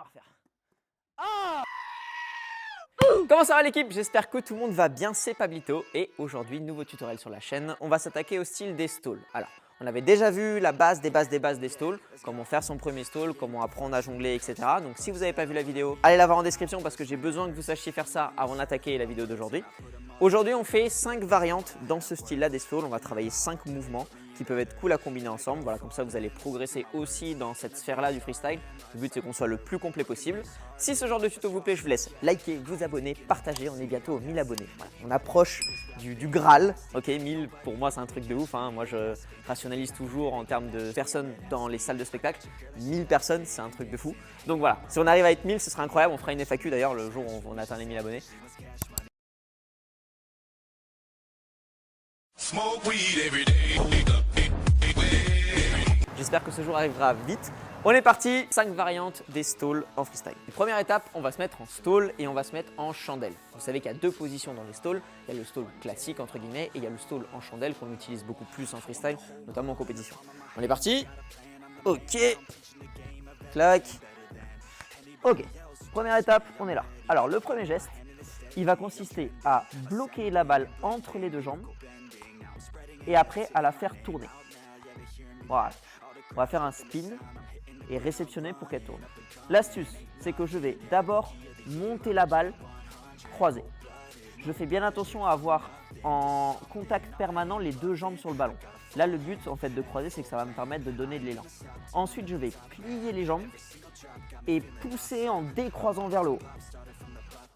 refaire. Ah! Comment ça va l'équipe? J'espère que tout le monde va bien, c'est Pablito et aujourd'hui, nouveau tutoriel sur la chaîne. On va s'attaquer au style des stalls. Alors, on avait déjà vu la base des bases des stalls, comment faire son premier stall, comment apprendre à jongler, etc. Donc si vous n'avez pas vu la vidéo, allez la voir en description parce que j'ai besoin que vous sachiez faire ça avant d'attaquer la vidéo d'aujourd'hui. Aujourd'hui, on fait 5 variantes dans ce style-là des stalls. On va travailler 5 mouvements qui peuvent être cool à combiner ensemble. Voilà, comme ça, vous allez progresser aussi dans cette sphère-là du freestyle. Le but, c'est qu'on soit le plus complet possible. Si ce genre de tuto vous plaît, je vous laisse liker, vous abonner, partager. On est bientôt aux 1000 abonnés. Voilà, on approche du Graal. Ok, 1000, pour moi, c'est un truc de ouf. Hein. Moi, je rationalise toujours en termes de personnes dans les salles de spectacle. 1000 personnes, c'est un truc de fou. Donc voilà, si on arrive à être 1000, ce sera incroyable. On fera une FAQ d'ailleurs le jour où on atteint les 1000 abonnés. J'espère que ce jour arrivera vite. On est parti, 5 variantes des stalls en freestyle. Première étape, on va se mettre en stall et on va se mettre en chandelle. Vous savez qu'il y a 2 positions dans les stalls. Il y a le stall classique entre guillemets et il y a le stall en chandelle qu'on utilise beaucoup plus en freestyle, notamment en compétition. On est parti. Ok. Clac. Ok. Première étape, on est là. Alors le premier geste, il va consister à bloquer la balle entre les 2 jambes et après à la faire tourner. Voilà. On va faire un spin et réceptionner pour qu'elle tourne. L'astuce, c'est que je vais d'abord monter la balle croisée. Je fais bien attention à avoir en contact permanent les 2 jambes sur le ballon. Là, le but en fait de croiser, c'est que ça va me permettre de donner de l'élan. Ensuite, je vais plier les jambes et pousser en décroisant vers le haut.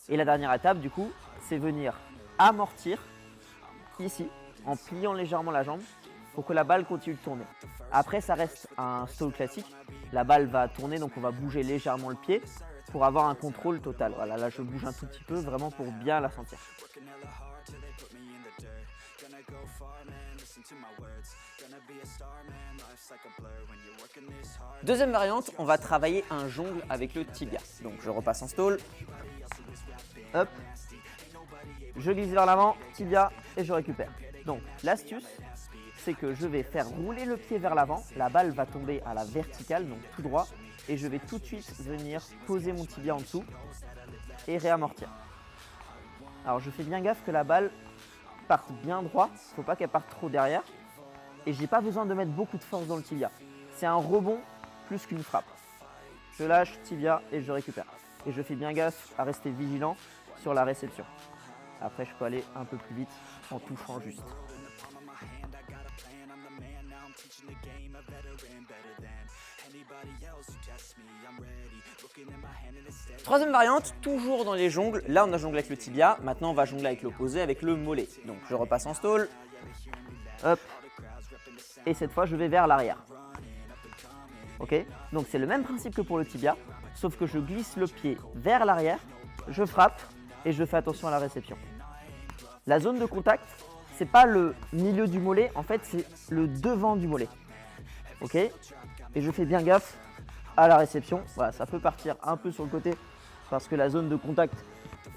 Et la dernière étape, du coup, c'est venir amortir ici en pliant légèrement la jambe pour que la balle continue de tourner. Après, ça reste un stall classique. La balle va tourner, donc on va bouger légèrement le pied pour avoir un contrôle total. Voilà, là je bouge un tout petit peu, vraiment pour bien la sentir. Deuxième variante, on va travailler un jongle avec le tibia. Donc je repasse en stall. Hop. Je glisse vers l'avant, tibia, et je récupère. Donc l'astuce, c'est que je vais faire rouler le pied vers l'avant, la balle va tomber à la verticale, donc tout droit, et je vais tout de suite venir poser mon tibia en dessous et réamortir. Alors je fais bien gaffe que la balle parte bien droit, il ne faut pas qu'elle parte trop derrière, et j'ai pas besoin de mettre beaucoup de force dans le tibia. C'est un rebond plus qu'une frappe. Je lâche tibia et je récupère. Et je fais bien gaffe à rester vigilant sur la réception. Après je peux aller un peu plus vite en touchant juste. Troisième variante, toujours dans les jongles. Là, on a jonglé avec le tibia. Maintenant, on va jongler avec l'opposé, avec le mollet. Donc, je repasse en stall. Hop. Et cette fois, je vais vers l'arrière. Ok. Donc, c'est le même principe que pour le tibia, sauf que je glisse le pied vers l'arrière, je frappe et je fais attention à la réception. La zone de contact, c'est pas le milieu du mollet, en fait, c'est le devant du mollet. Ok. Et je fais bien gaffe à la réception. Voilà, ça peut partir un peu sur le côté parce que la zone de contact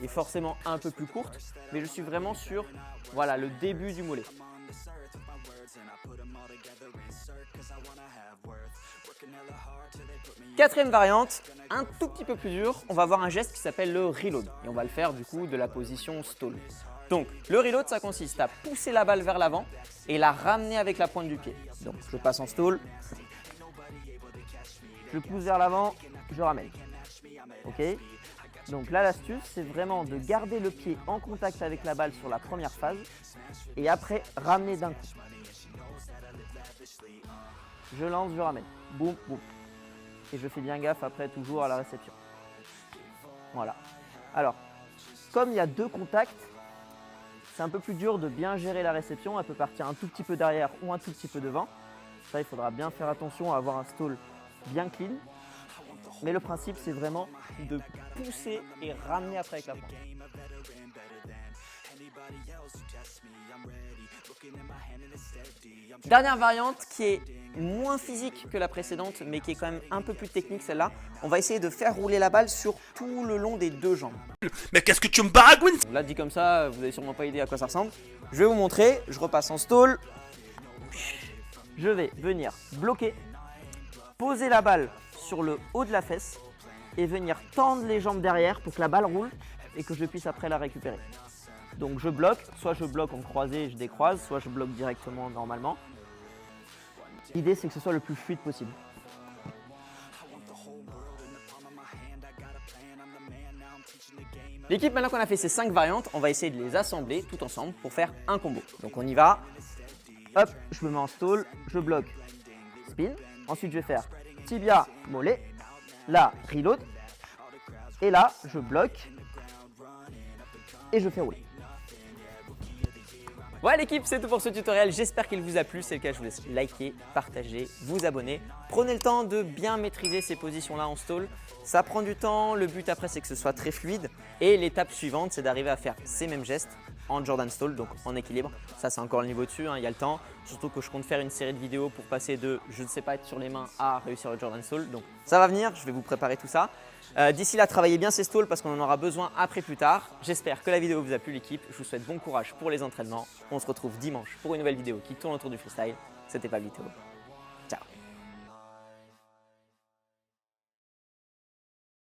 est forcément un peu plus courte, mais je suis vraiment sur voilà, le début du mollet. Quatrième variante, un tout petit peu plus dur, on va avoir un geste qui s'appelle le reload et on va le faire du coup de la position stall. Donc le reload, ça consiste à pousser la balle vers l'avant et la ramener avec la pointe du pied. Donc je passe en stall, je pousse vers l'avant, je ramène. Ok. Donc là, l'astuce, c'est vraiment de garder le pied en contact avec la balle sur la première phase et après ramener d'un coup. Je lance, je ramène. Boum, boum. Et je fais bien gaffe après toujours à la réception. Voilà. Alors, comme il y a 2 contacts, c'est un peu plus dur de bien gérer la réception. Elle peut partir un tout petit peu derrière ou un tout petit peu devant. Ça, il faudra bien faire attention à avoir un stall bien clean. Mais le principe, c'est vraiment de pousser et ramener après avec la pointe. Dernière variante qui est moins physique que la précédente, mais qui est quand même un peu plus technique celle-là. On va essayer de faire rouler la balle sur tout le long des 2 jambes. Mais qu'est-ce que tu me baragouines? Là, dit comme ça, vous n'avez sûrement pas idée à quoi ça ressemble. Je vais vous montrer, je repasse en stall. Je vais venir bloquer, poser la balle sur le haut de la fesse et venir tendre les jambes derrière pour que la balle roule et que je puisse après la récupérer. Donc je bloque, soit je bloque en croisé et je décroise, soit je bloque directement normalement. L'idée c'est que ce soit le plus fluide possible. L'équipe, maintenant qu'on a fait ces 5 variantes, on va essayer de les assembler tout ensemble pour faire un combo. Donc on y va. Hop, je me mets en stall, je bloque, spin. Ensuite je vais faire tibia, mollet. Là, reload. Et là, je bloque et je fais rouler. Voilà l'équipe, c'est tout pour ce tutoriel. J'espère qu'il vous a plu. Si c'est le cas, je vous laisse liker, partager, vous abonner. Prenez le temps de bien maîtriser ces positions-là en stall. Ça prend du temps. Le but après, c'est que ce soit très fluide. Et l'étape suivante, c'est d'arriver à faire ces mêmes gestes en Jordan stall, donc en équilibre. Ça, c'est encore le niveau dessus, hein, il y a le temps. Surtout que je compte faire une série de vidéos pour passer de je ne sais pas être sur les mains à réussir le Jordan stall. Donc ça va venir, je vais vous préparer tout ça. D'ici là, travaillez bien ces stalls parce qu'on en aura besoin après plus tard. J'espère que la vidéo vous a plu l'équipe. Je vous souhaite bon courage pour les entraînements. On se retrouve dimanche pour une nouvelle vidéo qui tourne autour du freestyle. C'était Pablito.